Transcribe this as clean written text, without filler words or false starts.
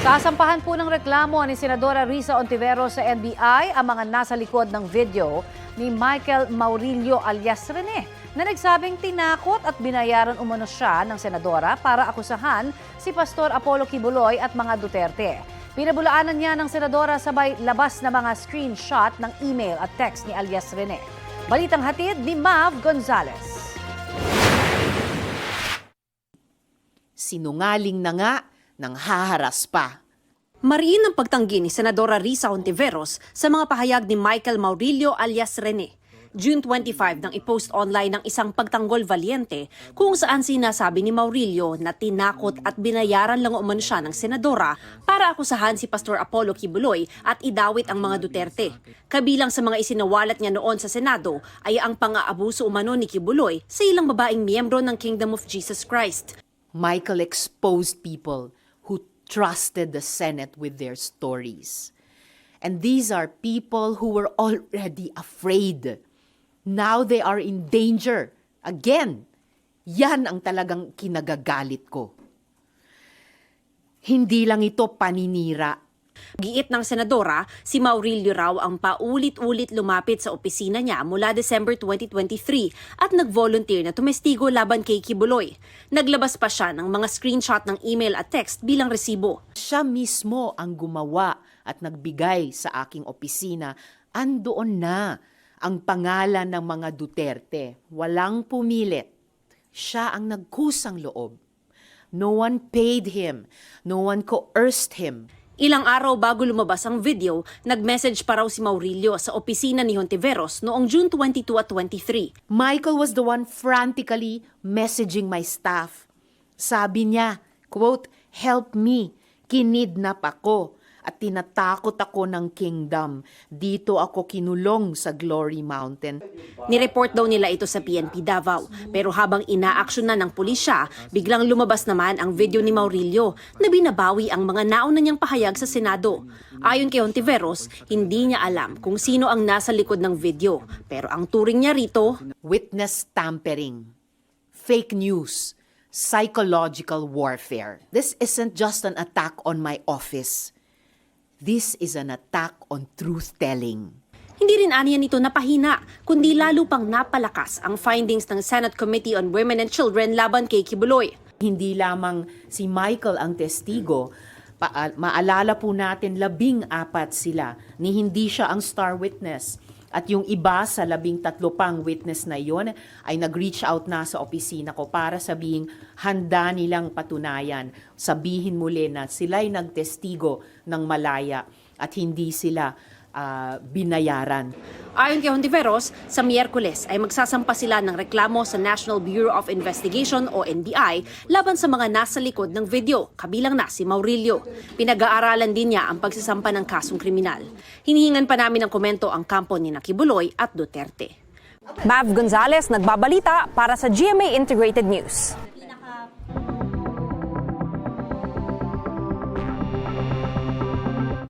Sasampahan po ng reklamo ni Senadora Risa Ontiveros sa NBI ang mga nasa likod ng video ni Michael Maurilio alias Rene na nagsabing tinakot at binayaran umano siya ng senadora para akusahan si Pastor Apollo Kibuloy at mga Duterte. Pinabulaanan niya ng senadora sabay labas na mga screenshot ng email at text ni alias Rene. Balitang hatid ni Mav Gonzalez. Sinungaling na nga nang haharas pa. Mariin ang pagtanggi ni Senadora Risa Ontiveros sa mga pahayag ni Michael Maurilio alias Rene. June 25 nang i-post online ng isang pagtanggol valiente kung saan sinasabi ni Maurilio na tinakot at binayaran lang umano siya ng senadora para akusahan si Pastor Apollo Kibuloy at idawit ang mga Duterte. Kabilang sa mga isinawalat niya noon sa Senado ay ang pang-aabuso umano ni Kibuloy sa ilang babaeng miyembro ng Kingdom of Jesus Christ. Michael exposed people who trusted the Senate with their stories. And these are people who were already afraid. Now they are in danger. Again, yan ang talagang kinagagalit ko. Hindi lang ito paninira. Giit ng senadora, si Maurilio raw ang paulit-ulit lumapit sa opisina niya mula December 2023 at nag-volunteer na tumestigo laban kay Kibuloy. Naglabas pa siya ng mga screenshot ng email at text bilang resibo. Siya mismo ang gumawa at nagbigay sa aking opisina. Andoon na ang pangalan ng mga Duterte. Walang pumilit. Siya ang nagkusang loob. No one paid him. No one coerced him. Ilang araw bago lumabas ang video, nag-message pa raw si Maurilio sa opisina ni Ontiveros noong June 22 at 23. Michael was the one frantically messaging my staff. Sabi niya, quote, "Help me, kinidnap ako at tinatakot ako ng kingdom. Dito ako kinulong sa Glory Mountain." Nireport daw nila ito sa PNP Davao. Pero habang inaaksyon na ng pulisya, biglang lumabas naman ang video ni Maurilio na binabawi ang mga nauna niyang pahayag sa Senado. Ayon kay Ontiveros, hindi niya alam kung sino ang nasa likod ng video. Pero ang turing niya rito, Witness tampering, fake news, psychological warfare. This isn't just an attack on my office. This is an attack on truth-telling. hindi rin aniya nito napahina, kundi lalo pang napalakas ang findings ng Senate Committee on Women and Children laban kay Kibuloy. Hindi lamang si Michael ang testigo, maalala po natin 14 sila ni hindi siya ang star witness. At yung iba sa 13 pang witness na yon ay nag-reach out na sa opisina ko para sabihing handa nilang patunayan. Sabihin muli na sila'y nagtestigo ng malaya at hindi sila binayaran. Ayon kay Ontiveros, sa Miyerkules ay magsasampa sila ng reklamo sa National Bureau of Investigation o NBI laban sa mga nasa likod ng video, kabilang na si Maurilio. Pinag-aaralan din niya ang pagsasampa ng kasong kriminal. Hinihingan pa namin ng komento ang kampo ni Kibuloy at Duterte. Mav Gonzalez nagbabalita para sa GMA Integrated News.